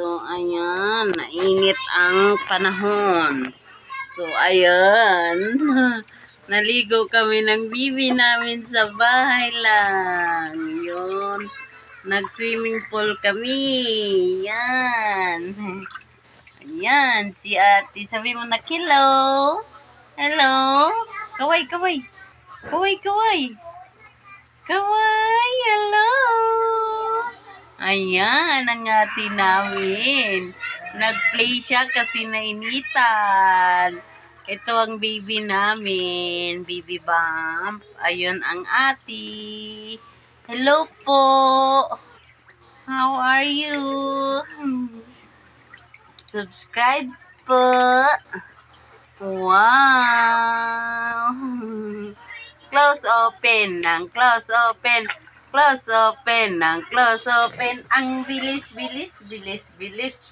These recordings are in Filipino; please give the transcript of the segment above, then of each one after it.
So, ayan. Nainit ang panahon. So, ayan. Naligo kami ng bibi namin sa bahay lang. Yun. Nag-swimming pool kami. Yan. Ayan. Si ate. Sabi mo na, hello. Hello. Kaway, kaway. Kaway, kaway. Kaway. Hello. Ayan, ang ate namin. Nag-play siya kasi nainitan. Ito ang baby namin, baby bump. Ayun ang ate. Hello po. How are you? Subscribe po. Wow. Close open ng close open. Close open ng close open. Ang bilis, bilis, bilis, bilis.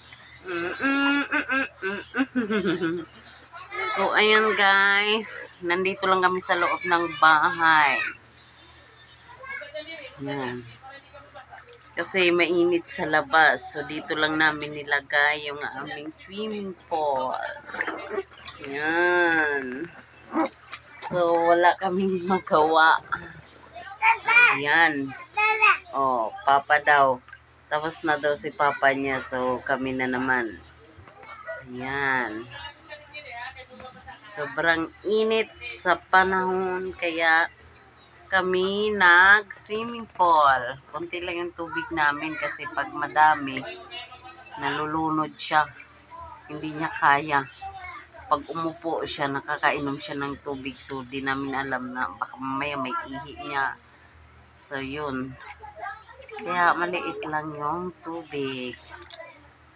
So, ayan guys. Nandito lang kami sa loob ng bahay. Yan. Kasi mainit sa labas. So, dito lang namin nilagay yung aming swimming pool. Yan. So, wala kaming magawa. Ayan. Oh, papa daw. Tapos na daw si papa niya. So, kami na naman. Ayan. Sobrang init sa panahon. Kaya kami nag-swimming pool. Kunti lang yung tubig namin kasi pag madami, nalulunod siya. Hindi niya kaya. Pag umupo siya, nakakainom siya ng tubig. So, di namin alam na baka mamaya may ihi niya. So, yun. Kaya maliit lang yung tubig.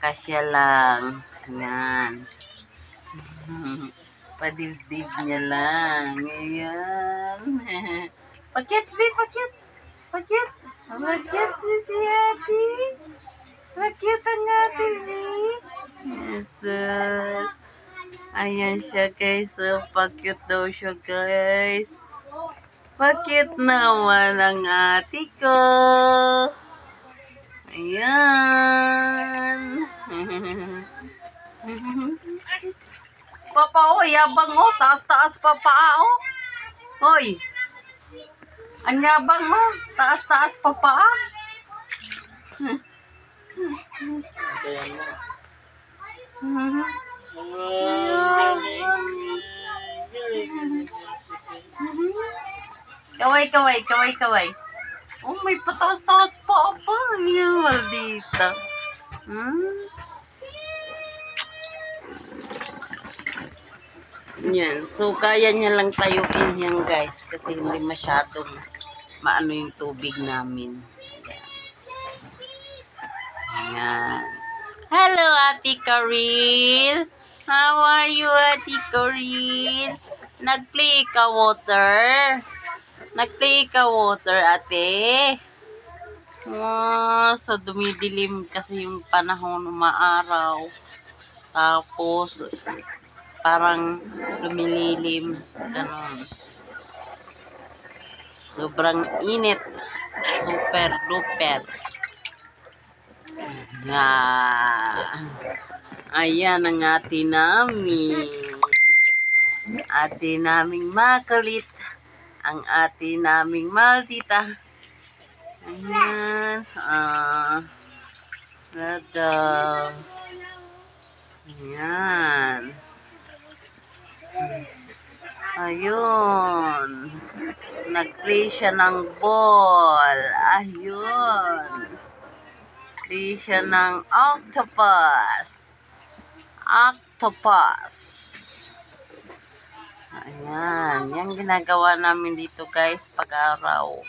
Kasya lang. Yan. Padibdib niya lang. Ayan. Pakyat, be, pakyat. Pakyat. Pakyat si ate. Pakyat ang ate, be. Jesus. Ayan siya, guys. So, pakyat daw siya, guys. Pakyat naman ang ate ko. Ayan. Papa, oh, yabang oh. Taas-taas papa, oh. Hoy. Ang yabang oh. Taas-taas papa, ah. Kaway, kaway, kaway, kaway. Oh, may pataas-taas pa apa. Yan, maldita. Yan. So, kaya niya lang tayuin yan, guys. Kasi hindi masyadong maano yung tubig namin. Yan. Hello, Ate Karil. How are you, Ate Karil? Nag-play ka water? Nag-play ka water, ate? So dumidilim kasi yung panahon, umaaraw. Tapos, parang lumililim. Ganon. Sobrang init. Super duper. Ayan ang ate namin. Ate naming makulit. Ang ate naming maldita. Ayan. Rada. Ayan. Ayun. Nag-play siya ng ball. Ayun. Play siya ng octopus. Octopus. Ayan. Yan ginagawa namin dito, guys, pag-araw.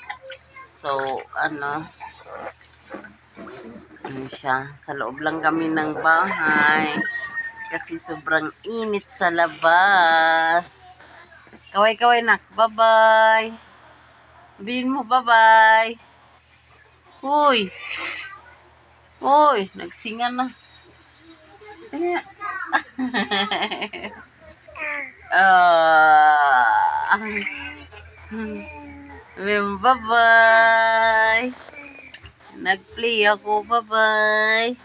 So, ano siya. Sa loob lang kami ng bahay. Kasi sobrang init sa labas. Kaway-kaway na. Bye-bye. Sabihin mo, bye-bye. Uy. Uy. Nagsinga na. Sabihin mo, bye-bye. Nag-play ako, bye-bye.